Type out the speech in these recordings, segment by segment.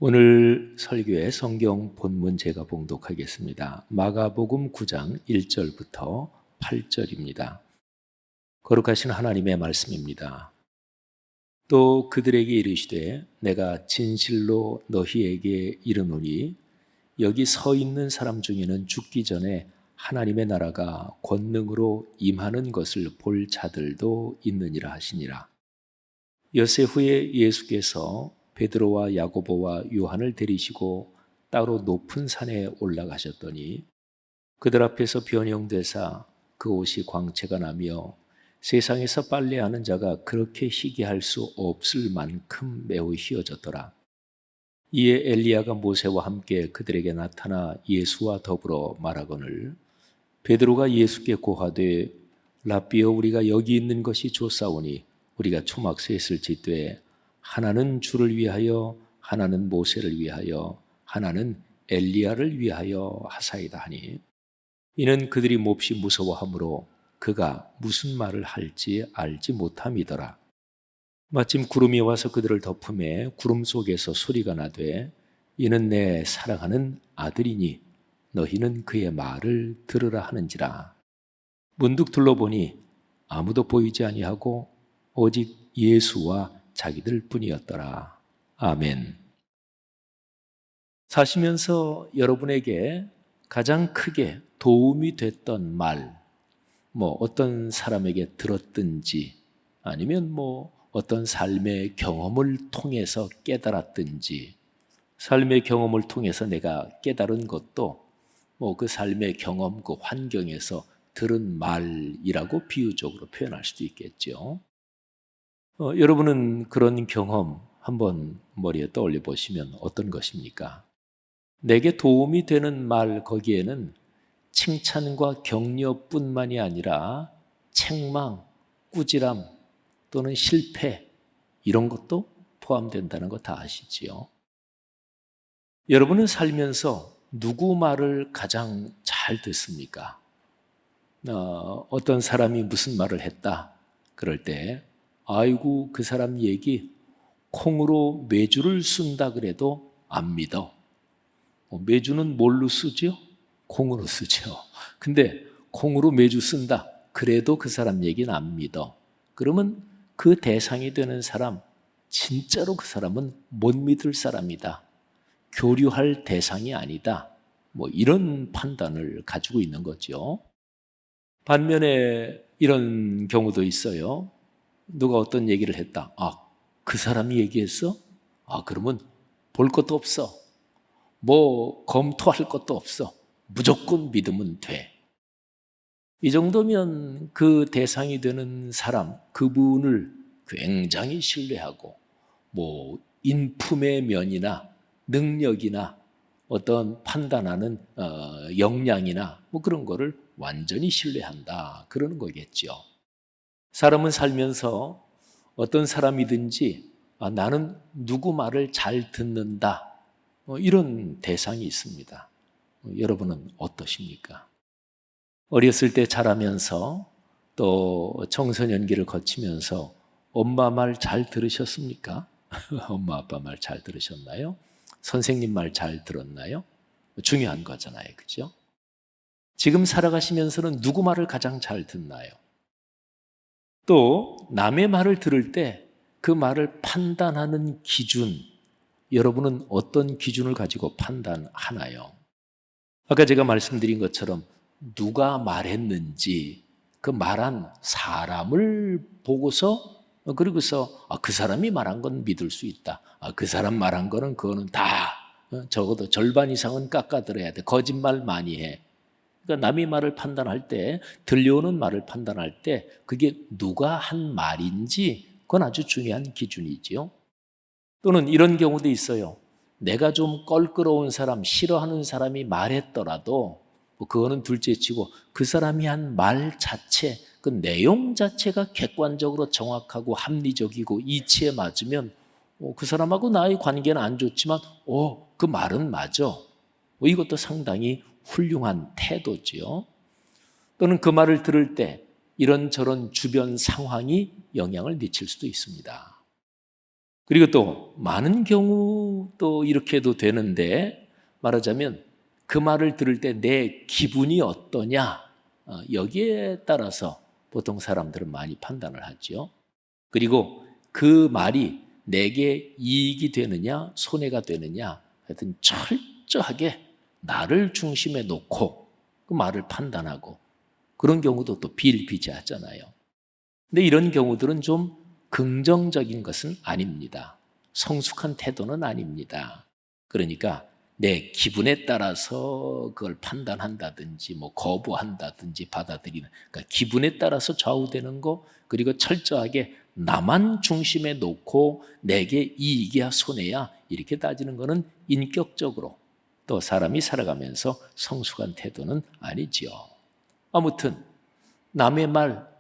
오늘 설교의 성경 본문 제가 봉독하겠습니다. 마가복음 9장 1절부터 8절입니다. 거룩하신 하나님의 말씀입니다. 또 그들에게 이르시되 내가 진실로 너희에게 이르노니 여기 서 있는 사람 중에는 죽기 전에 하나님의 나라가 권능으로 임하는 것을 볼 자들도 있느니라 하시니라. 엿새 후에 예수께서 베드로와 야고보와 요한을 데리시고 따로 높은 산에 올라가셨더니 그들 앞에서 변형되사 그 옷이 광채가 나며 세상에서 빨래하는 자가 그렇게 희게 할 수 없을 만큼 매우 희어졌더라. 이에 엘리야가 모세와 함께 그들에게 나타나 예수와 더불어 말하거늘 베드로가 예수께 고하되 라삐여 우리가 여기 있는 것이 좋사오니 우리가 초막셋을 짓되 하나는 주를 위하여 하나는 모세를 위하여 하나는 엘리야를 위하여 하사이다 하니 이는 그들이 몹시 무서워하므로 그가 무슨 말을 할지 알지 못함이더라. 마침 구름이 와서 그들을 덮음에 구름 속에서 소리가 나되 이는 내 사랑하는 아들이니 너희는 그의 말을 들으라 하는지라. 문득 둘러보니 아무도 보이지 아니하고 오직 예수와 자기들 뿐이었더라. 아멘. 사시면서 여러분에게 가장 크게 도움이 됐던 말, 어떤 사람에게 들었든지 아니면 어떤 삶의 경험을 통해서 깨달았든지 삶의 경험을 통해서 내가 깨달은 것도 그 삶의 경험, 그 환경에서 들은 말이라고 비유적으로 표현할 수도 있겠죠. 여러분은 그런 경험 한번 머리에 떠올려 보시면 어떤 것입니까? 내게 도움이 되는 말 거기에는 칭찬과 격려뿐만이 아니라 책망, 꾸지람 또는 실패 이런 것도 포함된다는 거 다 아시지요? 여러분은 살면서 누구 말을 가장 잘 듣습니까? 어떤 사람이 무슨 말을 했다 그럴 때 아이고 그 사람 얘기 콩으로 메주를 쓴다 그래도 안 믿어. 메주는 뭘로 쓰죠? 콩으로 쓰죠. 근데 콩으로 메주 쓴다 그래도 그 사람 얘기는 안 믿어. 그러면 그 대상이 되는 사람 진짜로 그 사람은 못 믿을 사람이다. 교류할 대상이 아니다. 이런 판단을 가지고 있는 거죠. 반면에 이런 경우도 있어요. 누가 어떤 얘기를 했다. 그 사람이 얘기했어? 그러면 볼 것도 없어. 검토할 것도 없어. 무조건 믿으면 돼. 이 정도면 그 대상이 되는 사람, 그분을 굉장히 신뢰하고 인품의 면이나 능력이나 어떤 판단하는 역량이나 그런 거를 완전히 신뢰한다. 그러는 거겠죠. 사람은 살면서 어떤 사람이든지 나는 누구 말을 잘 듣는다. 이런 대상이 있습니다. 여러분은 어떠십니까? 어렸을 때 자라면서 또 청소년기를 거치면서 엄마 말 잘 들으셨습니까? 엄마 아빠 말 잘 들으셨나요? 선생님 말 잘 들었나요? 중요한 거잖아요. 그죠? 지금 살아가시면서는 누구 말을 가장 잘 듣나요? 또 남의 말을 들을 때 그 말을 판단하는 기준, 여러분은 어떤 기준을 가지고 판단하나요? 아까 제가 말씀드린 것처럼 누가 말했는지 그 말한 사람을 보고서 그리고서 그 사람이 말한 건 믿을 수 있다. 그 사람 말한 거는 그거는 다 적어도 절반 이상은 깎아들어야 돼. 거짓말 많이 해. 그러니까 남의 말을 판단할 때, 들려오는 말을 판단할 때 그게 누가 한 말인지 그건 아주 중요한 기준이지요. 또는 이런 경우도 있어요. 내가 좀 껄끄러운 사람, 싫어하는 사람이 말했더라도 그거는 둘째치고 그 사람이 한 말 자체, 그 내용 자체가 객관적으로 정확하고 합리적이고 이치에 맞으면 그 사람하고 나의 관계는 안 좋지만 그 말은 맞아. 이것도 상당히 훌륭한 태도지요. 또는 그 말을 들을 때 이런저런 주변 상황이 영향을 미칠 수도 있습니다. 그리고 또 많은 경우 또 이렇게 해도 되는데, 말하자면 그 말을 들을 때 내 기분이 어떠냐, 여기에 따라서 보통 사람들은 많이 판단을 하죠. 그리고 그 말이 내게 이익이 되느냐 손해가 되느냐, 하여튼 철저하게 나를 중심에 놓고 그 말을 판단하고, 그런 경우도 또 비일비재하잖아요. 근데 이런 경우들은 좀 긍정적인 것은 아닙니다. 성숙한 태도는 아닙니다. 그러니까 내 기분에 따라서 그걸 판단한다든지 뭐 거부한다든지 받아들이는, 그러니까 기분에 따라서 좌우되는 거, 그리고 철저하게 나만 중심에 놓고 내게 이익이야 손해야 이렇게 따지는 거는 인격적으로 또 사람이 살아가면서 성숙한 태도는 아니지요. 아무튼 남의 말,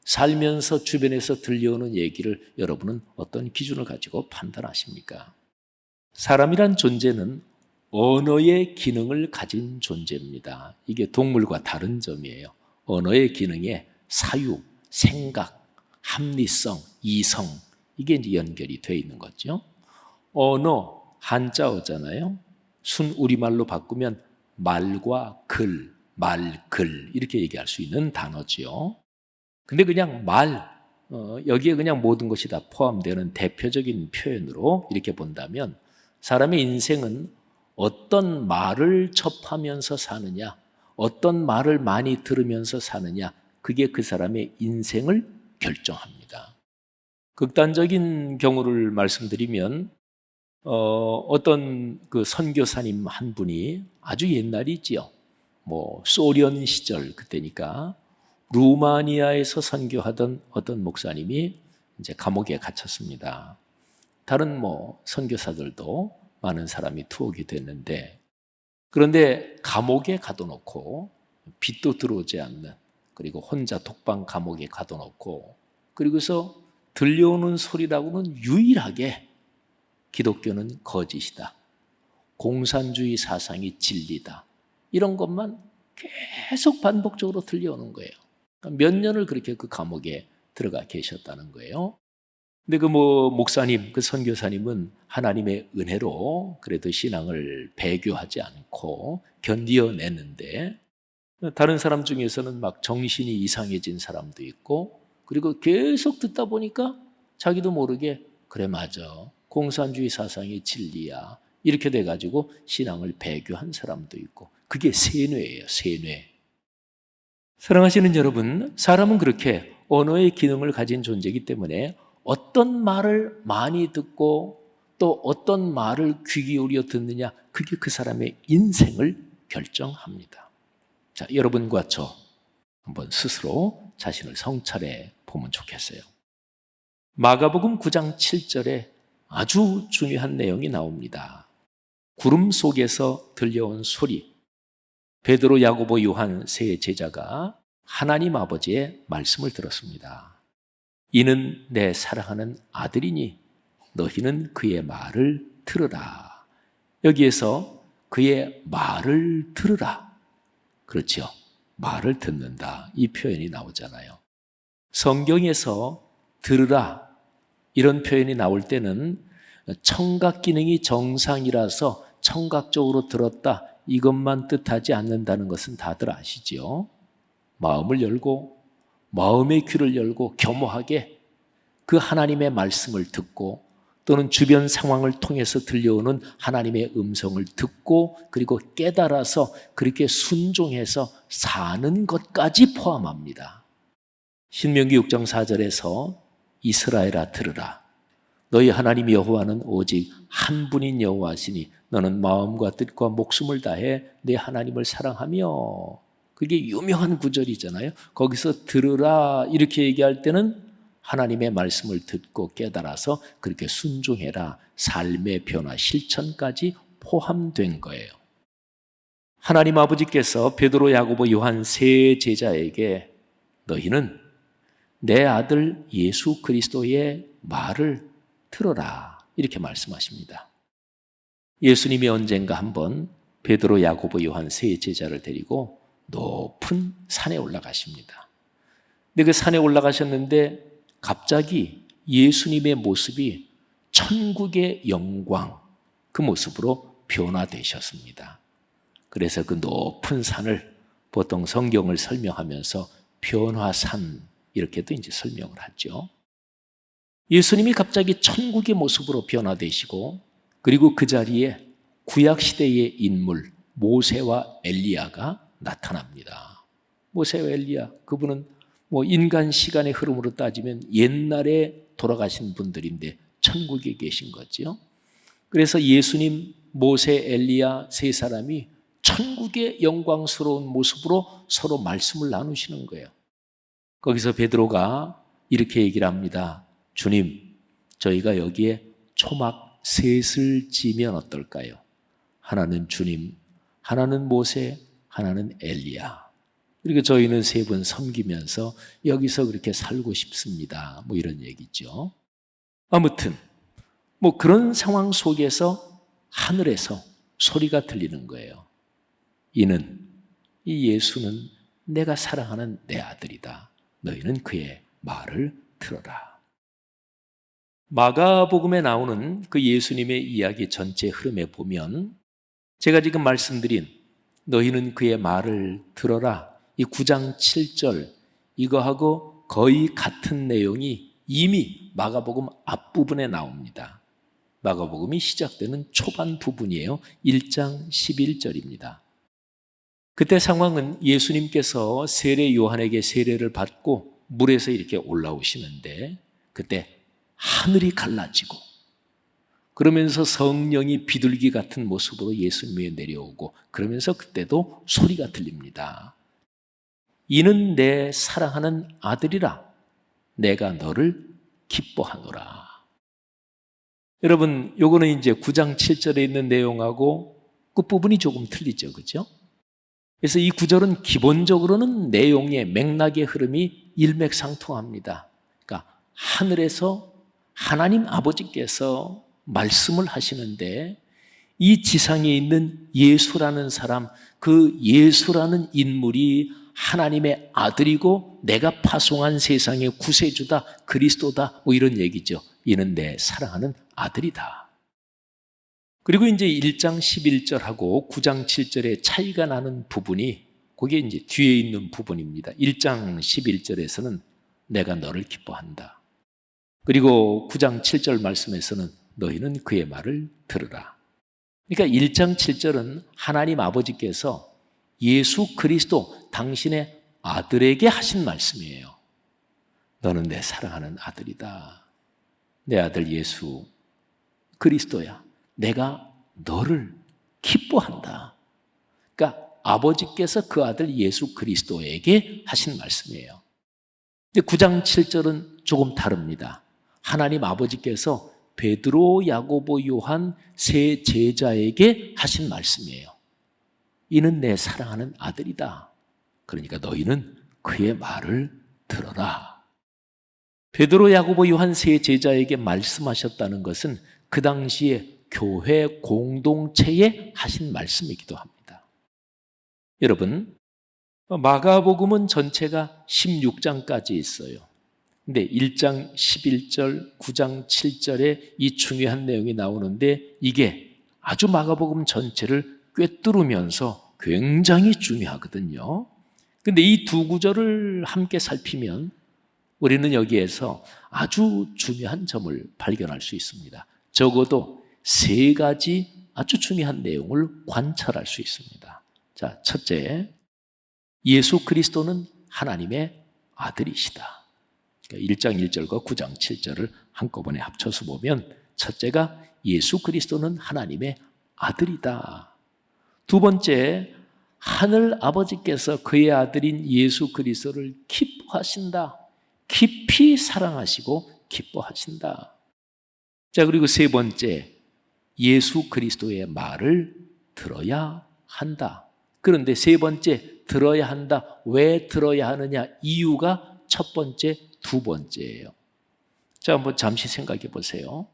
살면서 주변에서 들려오는 얘기를 여러분은 어떤 기준을 가지고 판단하십니까? 사람이란 존재는 언어의 기능을 가진 존재입니다. 이게 동물과 다른 점이에요. 언어의 기능에 사유, 생각, 합리성, 이성, 이게 이제 연결이 되어 있는 거죠. 언어, 한자어잖아요. 순 우리말로 바꾸면 말과 글, 말글 이렇게 얘기할 수 있는 단어지요. 근데 그냥 여기에 그냥 모든 것이 다 포함되는 대표적인 표현으로 이렇게 본다면, 사람의 인생은 어떤 말을 접하면서 사느냐, 어떤 말을 많이 들으면서 사느냐, 그게 그 사람의 인생을 결정합니다. 극단적인 경우를 말씀드리면, 어떤 그 선교사님 한 분이 아주 옛날이지요. 뭐 소련 시절 그때니까 루마니아에서 선교하던 어떤 목사님이 이제 감옥에 갇혔습니다. 다른 뭐 선교사들도 많은 사람이 투옥이 됐는데, 그런데 감옥에 가둬놓고 빛도 들어오지 않는, 그리고 혼자 독방 감옥에 가둬놓고, 그리고서 들려오는 소리라고는 유일하게 기독교는 거짓이다, 공산주의 사상이 진리다, 이런 것만 계속 반복적으로 들려오는 거예요. 몇 년을 그렇게 그 감옥에 들어가 계셨다는 거예요. 근데 그 목사님, 그 선교사님은 하나님의 은혜로 그래도 신앙을 배교하지 않고 견디어냈는데, 다른 사람 중에서는 막 정신이 이상해진 사람도 있고, 그리고 계속 듣다 보니까 자기도 모르게 그래 맞아, 공산주의 사상이 진리야, 이렇게 돼가지고 신앙을 배교한 사람도 있고, 그게 세뇌예요, 세뇌. 사랑하시는 여러분, 사람은 그렇게 언어의 기능을 가진 존재이기 때문에 어떤 말을 많이 듣고 또 어떤 말을 귀 기울여 듣느냐, 그게 그 사람의 인생을 결정합니다. 자, 여러분과 저 한번 스스로 자신을 성찰해 보면 좋겠어요. 마가복음 9장 7절에 아주 중요한 내용이 나옵니다. 구름 속에서 들려온 소리. 베드로, 야고보, 요한 세 제자가 하나님 아버지의 말씀을 들었습니다. 이는 내 사랑하는 아들이니 너희는 그의 말을 들으라. 여기에서 그의 말을 들으라. 그렇죠. 말을 듣는다. 이 표현이 나오잖아요. 성경에서 들으라 이런 표현이 나올 때는 청각 기능이 정상이라서 청각적으로 들었다, 이것만 뜻하지 않는다는 것은 다들 아시죠? 마음을 열고 마음의 귀를 열고 겸허하게 그 하나님의 말씀을 듣고, 또는 주변 상황을 통해서 들려오는 하나님의 음성을 듣고, 그리고 깨달아서 그렇게 순종해서 사는 것까지 포함합니다. 신명기 6장 4절에서 이스라엘아 들으라. 너희 하나님 여호와는 오직 한 분인 여호와시니 너는 마음과 뜻과 목숨을 다해 내 하나님을 사랑하며, 그게 유명한 구절이잖아요. 거기서 들으라 이렇게 얘기할 때는 하나님의 말씀을 듣고 깨달아서 그렇게 순종해라, 삶의 변화 실천까지 포함된 거예요. 하나님 아버지께서 베드로, 야고보, 요한 세 제자에게 너희는 내 아들 예수 그리스도의 말을 들어라 이렇게 말씀하십니다. 예수님이 언젠가 한번 베드로, 야고보, 요한 세 제자를 데리고 높은 산에 올라가십니다. 근데 그 산에 올라가셨는데 갑자기 예수님의 모습이 천국의 영광, 그 모습으로 변화되셨습니다. 그래서 그 높은 산을 보통 성경을 설명하면서 변화산 이렇게도 이제 설명을 하죠. 예수님이 갑자기 천국의 모습으로 변화되시고, 그리고 그 자리에 구약시대의 인물 모세와 엘리야가 나타납니다. 모세와 엘리야, 그분은 인간 시간의 흐름으로 따지면 옛날에 돌아가신 분들인데 천국에 계신 거죠. 그래서 예수님, 모세, 엘리야 세 사람이 천국의 영광스러운 모습으로 서로 말씀을 나누시는 거예요. 거기서 베드로가 이렇게 얘기를 합니다. 주님, 저희가 여기에 초막 셋을 지면 어떨까요? 하나는 주님, 하나는 모세, 하나는 엘리야. 그리고 저희는 세 분 섬기면서 여기서 그렇게 살고 싶습니다. 이런 얘기죠. 아무튼 그런 상황 속에서 하늘에서 소리가 들리는 거예요. 이 예수는 내가 사랑하는 내 아들이다. 너희는 그의 말을 들어라. 마가복음에 나오는 그 예수님의 이야기 전체 흐름에 보면 제가 지금 말씀드린 너희는 그의 말을 들어라, 이 9장 7절 이거하고 거의 같은 내용이 이미 마가복음 앞부분에 나옵니다. 마가복음이 시작되는 초반 부분이에요. 1장 11절입니다. 그때 상황은 예수님께서 세례 요한에게 세례를 받고 물에서 이렇게 올라오시는데, 그때 하늘이 갈라지고 그러면서 성령이 비둘기 같은 모습으로 예수님에 내려오고, 그러면서 그때도 소리가 들립니다. 이는 내 사랑하는 아들이라, 내가 너를 기뻐하노라. 여러분, 요거는 이제 9장 7절에 있는 내용하고 끝부분이 조금 틀리죠, 그죠? 그래서 이 구절은 기본적으로는 내용의 맥락의 흐름이 일맥상통합니다. 그러니까 하늘에서 하나님 아버지께서 말씀을 하시는데, 이 지상에 있는 예수라는 사람, 그 예수라는 인물이 하나님의 아들이고 내가 파송한 세상의 구세주다, 그리스도다, 이런 얘기죠. 이는 내 사랑하는 아들이다. 그리고 이제 1장 11절하고 9장 7절의 차이가 나는 부분이, 그게 이제 뒤에 있는 부분입니다. 1장 11절에서는 내가 너를 기뻐한다. 그리고 9장 7절 말씀에서는 너희는 그의 말을 들으라. 그러니까 1장 7절은 하나님 아버지께서 예수 그리스도, 당신의 아들에게 하신 말씀이에요. 너는 내 사랑하는 아들이다. 내 아들 예수 그리스도야. 내가 너를 기뻐한다. 그러니까 아버지께서 그 아들 예수 그리스도에게 하신 말씀이에요. 근데 9장 7절은 조금 다릅니다. 하나님 아버지께서 베드로, 야고보, 요한 세 제자에게 하신 말씀이에요. 이는 내 사랑하는 아들이다. 그러니까 너희는 그의 말을 들어라. 베드로, 야고보, 요한 세 제자에게 말씀하셨다는 것은 그 당시에 교회 공동체에 하신 말씀이기도 합니다. 여러분, 마가복음은 전체가 16장까지 있어요. 근데 1장 11절, 9장 7절에 이 중요한 내용이 나오는데, 이게 아주 마가복음 전체를 꿰뚫으면서 굉장히 중요하거든요. 근데 이 두 구절을 함께 살피면 우리는 여기에서 아주 중요한 점을 발견할 수 있습니다. 적어도 세 가지 아주 중요한 내용을 관찰할 수 있습니다. 자, 첫째, 예수 그리스도는 하나님의 아들이시다. 그러니까 1장 1절과 9장 7절을 한꺼번에 합쳐서 보면, 첫째가 예수 그리스도는 하나님의 아들이다. 두 번째, 하늘 아버지께서 그의 아들인 예수 그리스도를 기뻐하신다. 깊이 사랑하시고 기뻐하신다. 자, 그리고 세 번째, 예수 그리스도의 말을 들어야 한다. 그런데 세 번째, 들어야 한다. 왜 들어야 하느냐? 이유가 첫 번째, 두 번째예요. 자, 한번 잠시 생각해 보세요.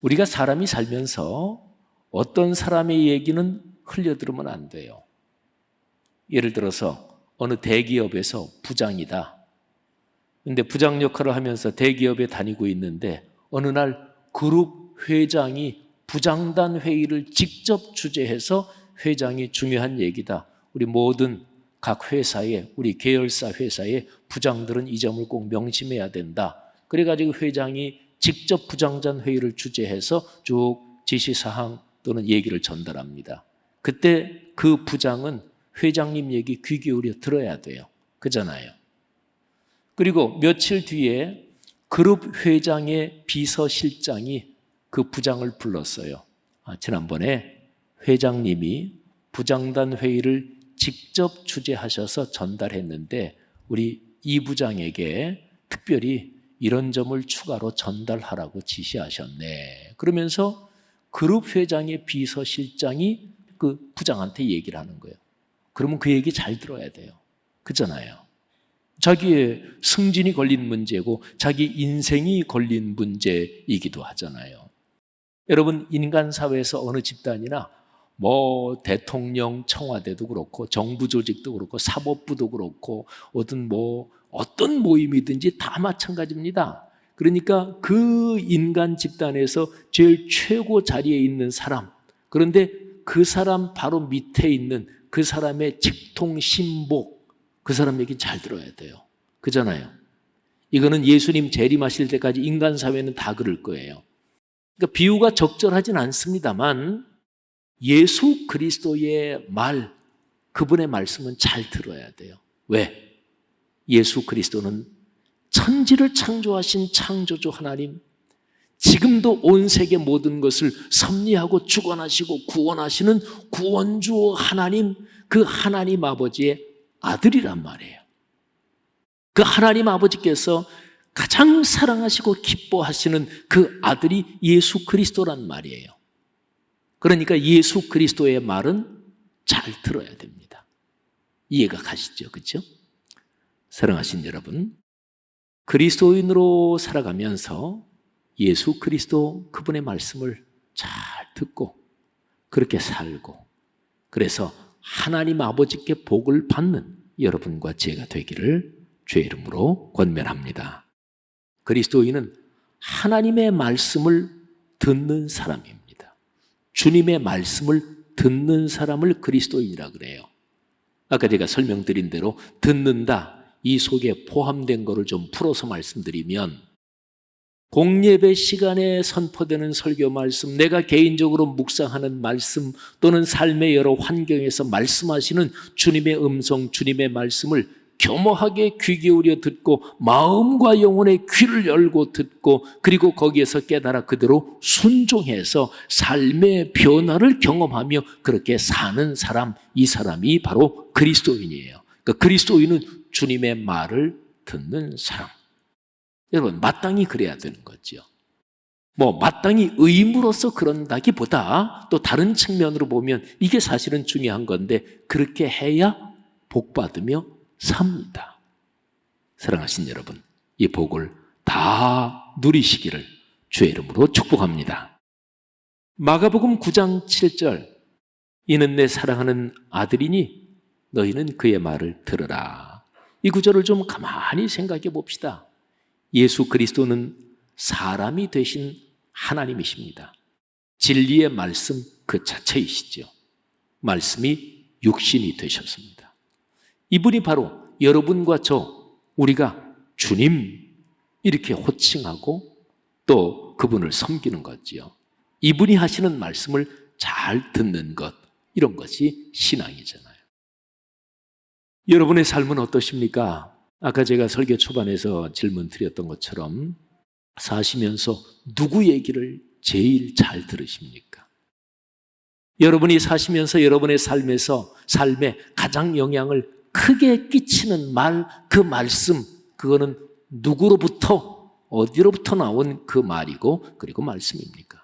우리가 사람이 살면서 어떤 사람의 얘기는 흘려들으면 안 돼요. 예를 들어서 어느 대기업에서 부장이다. 근데 부장 역할을 하면서 대기업에 다니고 있는데 어느 날 그룹 회장이 부장단 회의를 직접 주재해서 회장이 중요한 얘기다. 우리 모든 각 회사에, 우리 계열사 회사의 부장들은 이 점을 꼭 명심해야 된다. 그래가지고 회장이 직접 부장단 회의를 주재해서 쭉 지시사항 또는 얘기를 전달합니다. 그때 그 부장은 회장님 얘기 귀 기울여 들어야 돼요. 그잖아요. 그리고 며칠 뒤에 그룹 회장의 비서실장이 그 부장을 불렀어요. 지난번에 회장님이 부장단 회의를 직접 주재하셔서 전달했는데 우리 이 부장에게 특별히 이런 점을 추가로 전달하라고 지시하셨네. 그러면서 그룹 회장의 비서실장이 그 부장한테 얘기를 하는 거예요. 그러면 그 얘기 잘 들어야 돼요. 그렇잖아요. 자기의 승진이 걸린 문제고 자기 인생이 걸린 문제이기도 하잖아요. 여러분, 인간 사회에서 어느 집단이나 대통령 청와대도 그렇고 정부 조직도 그렇고 사법부도 그렇고 어떤 모임이든지 다 마찬가지입니다. 그러니까 그 인간 집단에서 제일 최고 자리에 있는 사람, 그런데 그 사람 바로 밑에 있는 그 사람의 직통 신복, 그 사람 얘기 잘 들어야 돼요. 그잖아요. 이거는 예수님 재림하실 때까지 인간 사회는 다 그럴 거예요. 그러니까 비유가 적절하진 않습니다만 예수 그리스도의 말, 그분의 말씀은 잘 들어야 돼요. 왜? 예수 그리스도는 천지를 창조하신 창조주 하나님, 지금도 온 세계 모든 것을 섭리하고 주관하시고 구원하시는 구원주 하나님, 그 하나님 아버지의 아들이란 말이에요. 그 하나님 아버지께서 가장 사랑하시고 기뻐하시는 그 아들이 예수 그리스도란 말이에요. 그러니까 예수 그리스도의 말은 잘 들어야 됩니다. 이해가 가시죠? 그렇죠? 사랑하신 여러분, 그리스도인으로 살아가면서 예수 그리스도 그분의 말씀을 잘 듣고 그렇게 살고, 그래서 하나님 아버지께 복을 받는 여러분과 제가 되기를 주의 이름으로 권면합니다. 그리스도인은 하나님의 말씀을 듣는 사람입니다. 주님의 말씀을 듣는 사람을 그리스도인이라 그래요. 아까 제가 설명드린 대로 듣는다, 이 속에 포함된 거를 좀 풀어서 말씀드리면, 공예배 시간에 선포되는 설교 말씀, 내가 개인적으로 묵상하는 말씀, 또는 삶의 여러 환경에서 말씀하시는 주님의 음성, 주님의 말씀을 겸허하게 귀 기울여 듣고 마음과 영혼의 귀를 열고 듣고, 그리고 거기에서 깨달아 그대로 순종해서 삶의 변화를 경험하며 그렇게 사는 사람, 이 사람이 바로 그리스도인이에요. 그러니까 그리스도인은 주님의 말을 듣는 사람. 여러분, 마땅히 그래야 되는 거죠. 마땅히 의무로서 그런다기보다 또 다른 측면으로 보면 이게 사실은 중요한 건데, 그렇게 해야 복받으며 삽니다. 사랑하신 여러분, 이 복을 다 누리시기를 주의 이름으로 축복합니다. 마가복음 9장 7절, 이는 내 사랑하는 아들이니 너희는 그의 말을 들으라. 이 구절을 좀 가만히 생각해 봅시다. 예수 그리스도는 사람이 되신 하나님이십니다. 진리의 말씀 그 자체이시죠. 말씀이 육신이 되셨습니다. 이분이 바로 여러분과 우리가 주님 이렇게 호칭하고 또 그분을 섬기는 거지요. 이분이 하시는 말씀을 잘 듣는 것, 이런 것이 신앙이잖아요. 여러분의 삶은 어떠십니까? 아까 제가 설교 초반에서 질문 드렸던 것처럼 사시면서 누구 얘기를 제일 잘 들으십니까? 여러분이 사시면서 여러분의 삶에 가장 영향을 크게 끼치는 말, 그 말씀, 그거는 누구로부터, 어디로부터 나온 그 말이고, 그리고 말씀입니까?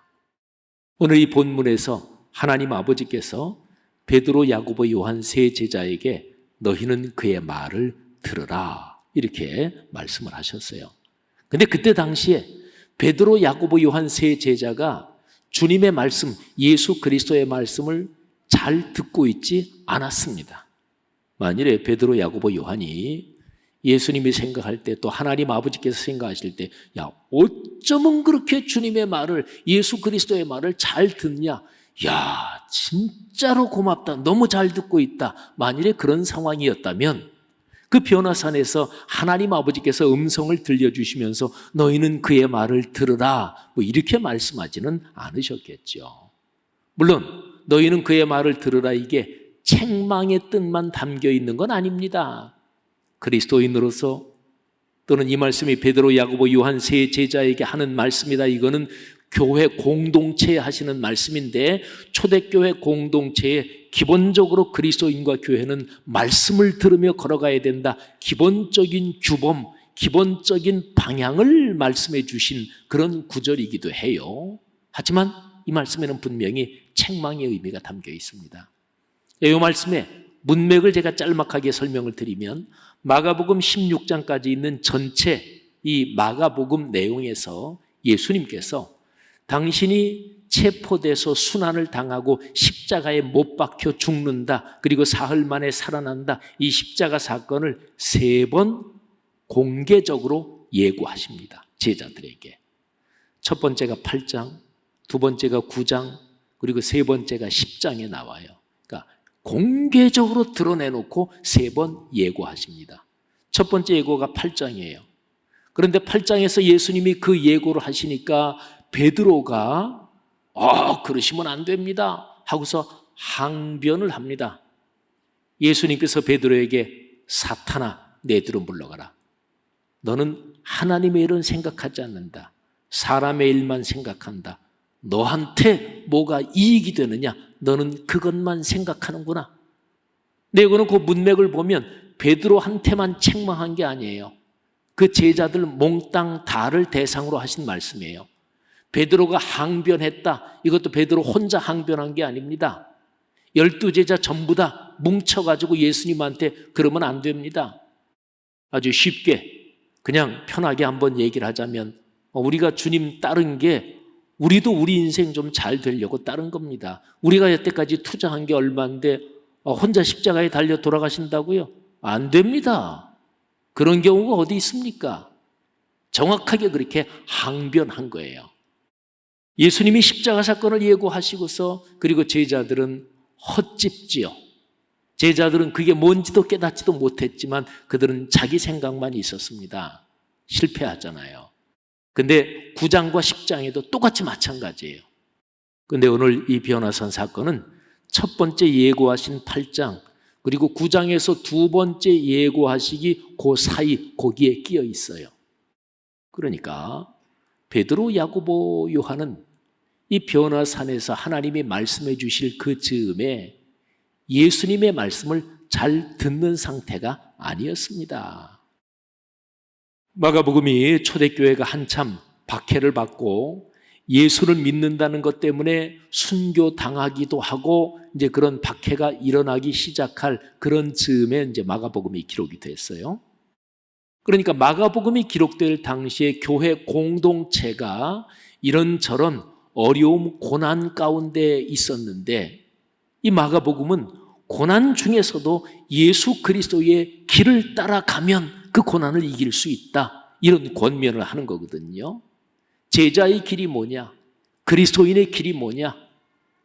오늘 이 본문에서 하나님 아버지께서 베드로, 야고보, 요한 세 제자에게 너희는 그의 말을 들으라, 이렇게 말씀을 하셨어요. 근데 그때 당시에 베드로, 야고보, 요한 세 제자가 주님의 말씀, 예수 그리스도의 말씀을 잘 듣고 있지 않았습니다. 만일에 베드로, 야고보, 요한이 예수님이 생각할 때 또 하나님 아버지께서 생각하실 때 야, 어쩌면 그렇게 주님의 말을, 예수 그리스도의 말을 잘 듣냐? 야, 진짜로 고맙다. 너무 잘 듣고 있다. 만일에 그런 상황이었다면 그 변화산에서 하나님 아버지께서 음성을 들려주시면서 너희는 그의 말을 들으라, 뭐 이렇게 말씀하지는 않으셨겠죠. 물론 너희는 그의 말을 들으라, 이게 책망의 뜻만 담겨 있는 건 아닙니다. 그리스도인으로서, 또는 이 말씀이 베드로, 야고보, 요한 세 제자에게 하는 말씀이다. 이거는 교회 공동체에 하시는 말씀인데, 초대교회 공동체에 기본적으로 그리스도인과 교회는 말씀을 들으며 걸어가야 된다. 기본적인 규범, 기본적인 방향을 말씀해 주신 그런 구절이기도 해요. 하지만 이 말씀에는 분명히 책망의 의미가 담겨 있습니다. 이 말씀의 문맥을 제가 짤막하게 설명을 드리면, 마가복음 16장까지 있는 전체 이 마가복음 내용에서 예수님께서 당신이 체포돼서 순환을 당하고 십자가에 못 박혀 죽는다, 그리고 사흘 만에 살아난다, 이 십자가 사건을 3번 공개적으로 예고하십니다. 제자들에게. 첫 번째가 8장, 두 번째가 9장, 그리고 세 번째가 10장에 나와요. 그러니까 공개적으로 드러내놓고 3번 예고하십니다. 첫 번째 예고가 8장이에요. 그런데 8장에서 예수님이 그 예고를 하시니까 베드로가 그러시면 안 됩니다 하고서 항변을 합니다. 예수님께서 베드로에게 사탄아, 내 뒤로 물러가라. 너는 하나님의 일은 생각하지 않는다. 사람의 일만 생각한다. 너한테 뭐가 이익이 되느냐? 너는 그것만 생각하는구나. 근데 이거는 그 문맥을 보면 베드로한테만 책망한 게 아니에요. 그 제자들 몽땅 다를 대상으로 하신 말씀이에요. 베드로가 항변했다. 이것도 베드로 혼자 항변한 게 아닙니다. 12제자 전부 다 뭉쳐가지고 예수님한테 그러면 안 됩니다. 아주 쉽게 그냥 편하게 한번 얘기를 하자면, 우리가 주님 따른 게, 우리도 우리 인생 좀 잘 되려고 따른 겁니다. 우리가 여태까지 투자한 게 얼마인데 혼자 십자가에 달려 돌아가신다고요? 안 됩니다. 그런 경우가 어디 있습니까? 정확하게 그렇게 항변한 거예요. 예수님이 십자가 사건을 예고하시고서, 그리고 제자들은 헛짚지요. 제자들은 그게 뭔지도 깨닫지도 못했지만 그들은 자기 생각만 있었습니다. 실패하잖아요. 근데 9장과 10장에도 똑같이 마찬가지예요. 근데 오늘 이 변화산 사건은 첫 번째 예고하신 8장, 그리고 9장에서 두 번째 예고하시기 그 사이, 거기에 끼어 있어요. 그러니까 베드로, 야고보, 요한은 이 변화산에서 하나님이 말씀해 주실 그 즈음에 예수님의 말씀을 잘 듣는 상태가 아니었습니다. 마가복음이 초대교회가 한참 박해를 받고 예수를 믿는다는 것 때문에 순교당하기도 하고 이제 그런 박해가 일어나기 시작할 그런 즈음에 이제 마가복음이 기록이 됐어요. 그러니까 마가복음이 기록될 당시에 교회 공동체가 이런저런 어려움, 고난 가운데 있었는데, 이 마가복음은 고난 중에서도 예수 그리스도의 길을 따라가면 그 고난을 이길 수 있다, 이런 권면을 하는 거거든요. 제자의 길이 뭐냐? 그리스도인의 길이 뭐냐?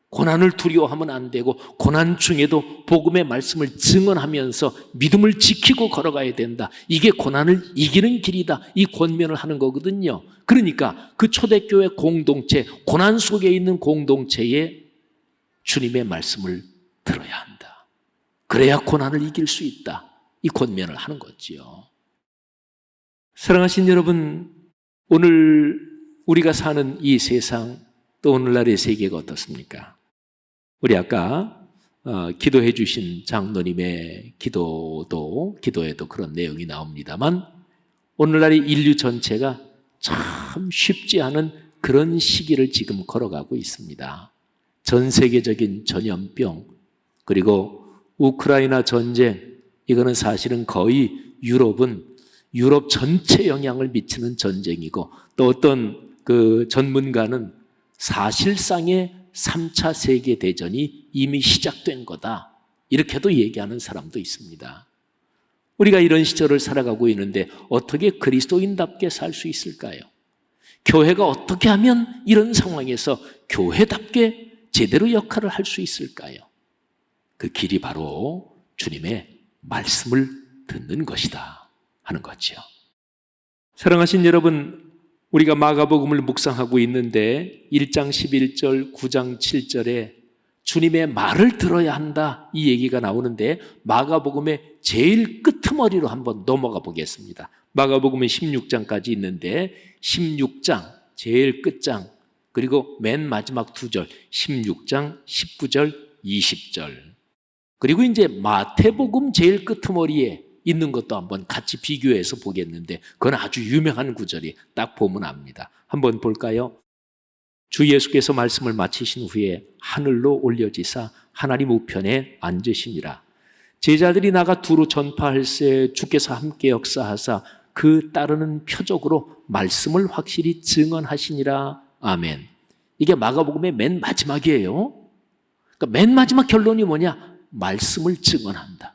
고난을 두려워하면 안 되고 고난 중에도 복음의 말씀을 증언하면서 믿음을 지키고 걸어가야 된다. 이게 고난을 이기는 길이다. 이 권면을 하는 거거든요. 그러니까 그 초대교회 공동체, 고난 속에 있는 공동체에 주님의 말씀을 들어야 한다. 그래야 고난을 이길 수 있다. 이 권면을 하는 거지요. 사랑하신 여러분, 오늘 우리가 사는 이 세상, 또 오늘날의 세계가 어떻습니까? 우리 아까 기도해 주신 장로님의 기도에도 그런 내용이 나옵니다만, 오늘날의 인류 전체가 참 쉽지 않은 그런 시기를 지금 걸어가고 있습니다. 전 세계적인 전염병, 그리고 우크라이나 전쟁, 이거는 사실은 거의 유럽 전체 영향을 미치는 전쟁이고, 또 어떤 그 전문가는 사실상의 3차 세계대전이 이미 시작된 거다, 이렇게도 얘기하는 사람도 있습니다. 우리가 이런 시절을 살아가고 있는데 어떻게 그리스도인답게 살 수 있을까요? 교회가 어떻게 하면 이런 상황에서 교회답게 제대로 역할을 할 수 있을까요? 그 길이 바로 주님의 말씀을 듣는 것이다 하는 거죠. 사랑하신 여러분, 우리가 마가복음을 묵상하고 있는데 1장 11절, 9장 7절에 주님의 말을 들어야 한다 이 얘기가 나오는데 마가복음의 제일 끄트머리로 한번 넘어가 보겠습니다. 마가복음은 16장까지 있는데 16장 제일 끝장 그리고 맨 마지막 두 절 16장 19절 20절 그리고 이제 마태복음 제일 끄트머리에 있는 것도 한번 같이 비교해서 보겠는데 그건 아주 유명한 구절이 딱 보면 압니다. 한번 볼까요? 주 예수께서 말씀을 마치신 후에 하늘로 올려지사 하나님 우편에 앉으시니라. 제자들이 나가 두루 전파할새 주께서 함께 역사하사 그 따르는 표적으로 말씀을 확실히 증언하시니라. 아멘. 이게 마가복음의 맨 마지막이에요. 그러니까 맨 마지막 결론이 뭐냐? 말씀을 증언한다.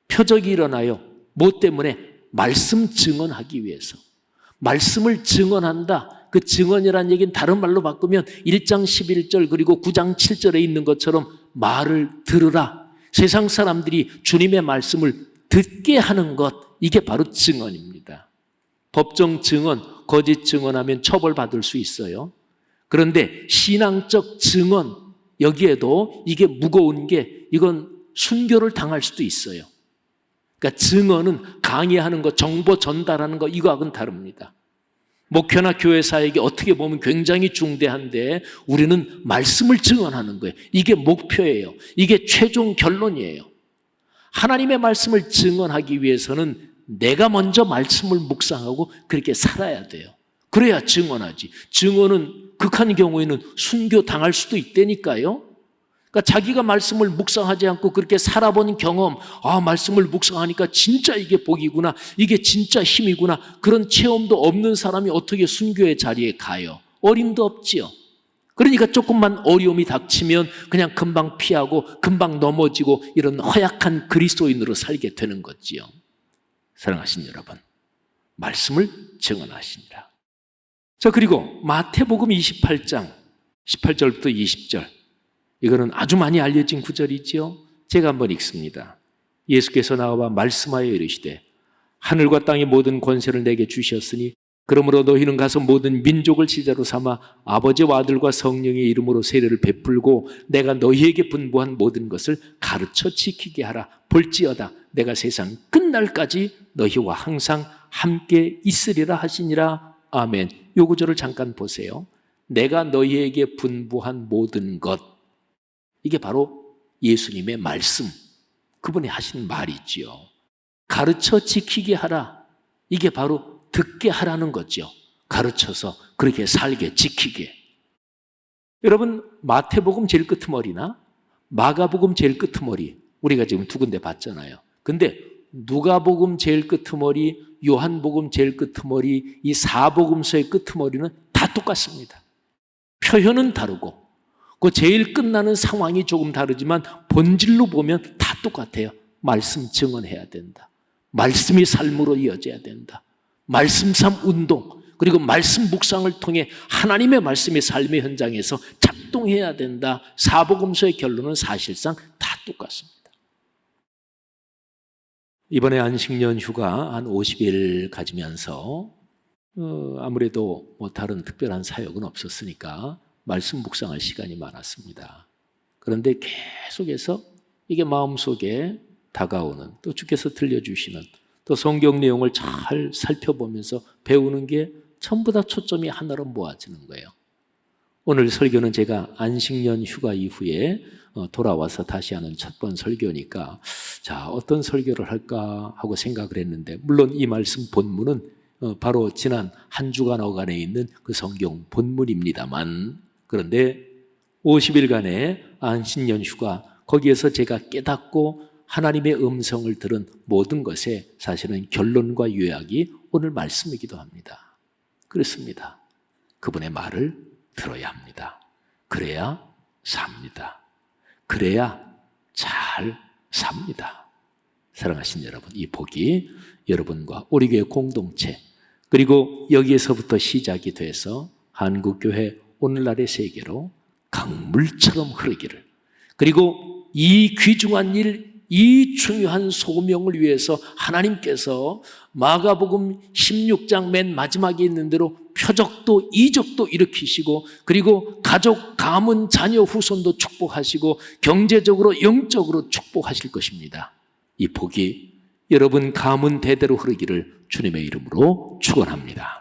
표적이 일어나요. 뭐 때문에? 말씀 증언하기 위해서. 말씀을 증언한다. 그 증언이라는 얘기는 다른 말로 바꾸면 1장 11절 그리고 9장 7절에 있는 것처럼 말을 들으라. 세상 사람들이 주님의 말씀을 듣게 하는 것, 이게 바로 증언입니다. 법정 증언, 거짓 증언하면 처벌받을 수 있어요. 그런데 신앙적 증언, 여기에도 이게 무거운 게 이건 순교를 당할 수도 있어요. 그러니까 증언은 강의하는 것, 정보 전달하는 것, 이거하고는 다릅니다. 목회나 교회 사역이 어떻게 보면 굉장히 중대한데 우리는 말씀을 증언하는 거예요. 이게 목표예요. 이게 최종 결론이에요. 하나님의 말씀을 증언하기 위해서는 내가 먼저 말씀을 묵상하고 그렇게 살아야 돼요. 그래야 증언하지. 증언은 극한 경우에는 순교 당할 수도 있다니까요. 그러니까 자기가 말씀을 묵상하지 않고 그렇게 살아본 경험, 말씀을 묵상하니까 진짜 이게 복이구나, 이게 진짜 힘이구나, 그런 체험도 없는 사람이 어떻게 순교의 자리에 가요? 어림도 없지요. 그러니까 조금만 어려움이 닥치면 그냥 금방 피하고 금방 넘어지고 이런 허약한 그리스도인으로 살게 되는 거지요. 사랑하신 여러분, 말씀을 증언하시니라. 자, 그리고 마태복음 28장 18절부터 20절, 이거는 아주 많이 알려진 구절이지요. 제가 한번 읽습니다. 예수께서 나와 말씀하여 이르시되 하늘과 땅의 모든 권세를 내게 주셨으니 그러므로 너희는 가서 모든 민족을 제자로 삼아 아버지와 아들과 성령의 이름으로 세례를 베풀고 내가 너희에게 분부한 모든 것을 가르쳐 지키게 하라. 볼지어다 내가 세상 끝날까지 너희와 항상 함께 있으리라 하시니라. 아멘. 요 구절을 잠깐 보세요. 내가 너희에게 분부한 모든 것, 이게 바로 예수님의 말씀, 그분이 하신 말이지요. 가르쳐 지키게 하라. 이게 바로 듣게 하라는 거죠. 가르쳐서 그렇게 살게, 지키게. 여러분, 마태복음 제일 끄트머리나 마가복음 제일 끄트머리, 우리가 지금 두 군데 봤잖아요. 근데 누가복음 제일 끄트머리, 요한복음 제일 끄트머리, 이 사복음서의 끄트머리는 다 똑같습니다. 표현은 다르고 그 제일 끝나는 상황이 조금 다르지만 본질로 보면 다 똑같아요. 말씀 증언해야 된다. 말씀이 삶으로 이어져야 된다. 말씀 삶 운동, 그리고 말씀 묵상을 통해 하나님의 말씀이 삶의 현장에서 작동해야 된다. 사복음서의 결론은 사실상 다 똑같습니다. 이번에 안식년 휴가 한 50일 가지면서 아무래도 다른 특별한 사역은 없었으니까 말씀 묵상할 시간이 많았습니다. 그런데 계속해서 이게 마음속에 다가오는, 또 주께서 들려주시는, 또 성경 내용을 잘 살펴보면서 배우는 게 전부 다 초점이 하나로 모아지는 거예요. 오늘 설교는 제가 안식년 휴가 이후에 돌아와서 다시 하는 첫 번 설교니까 자, 어떤 설교를 할까 하고 생각을 했는데, 물론 이 말씀 본문은 바로 지난 한 주간 어간에 있는 그 성경 본문입니다만, 그런데 50일간의 안식년 휴가, 거기에서 제가 깨닫고 하나님의 음성을 들은 모든 것의 사실은 결론과 요약이 오늘 말씀이기도 합니다. 그렇습니다. 그분의 말을 들어야 합니다. 그래야 삽니다. 그래야 잘 삽니다. 사랑하신 여러분, 이 복이 여러분과 우리 교회 공동체 그리고 여기에서부터 시작이 돼서 한국교회 오늘날의 세계로 강물처럼 흐르기를, 그리고 이 귀중한 일, 이 중요한 소명을 위해서 하나님께서 마가복음 16장 맨 마지막에 있는 대로 표적도 이적도 일으키시고, 그리고 가족, 가문, 자녀, 후손도 축복하시고 경제적으로 영적으로 축복하실 것입니다. 이 복이 여러분 가문 대대로 흐르기를 주님의 이름으로 축원합니다.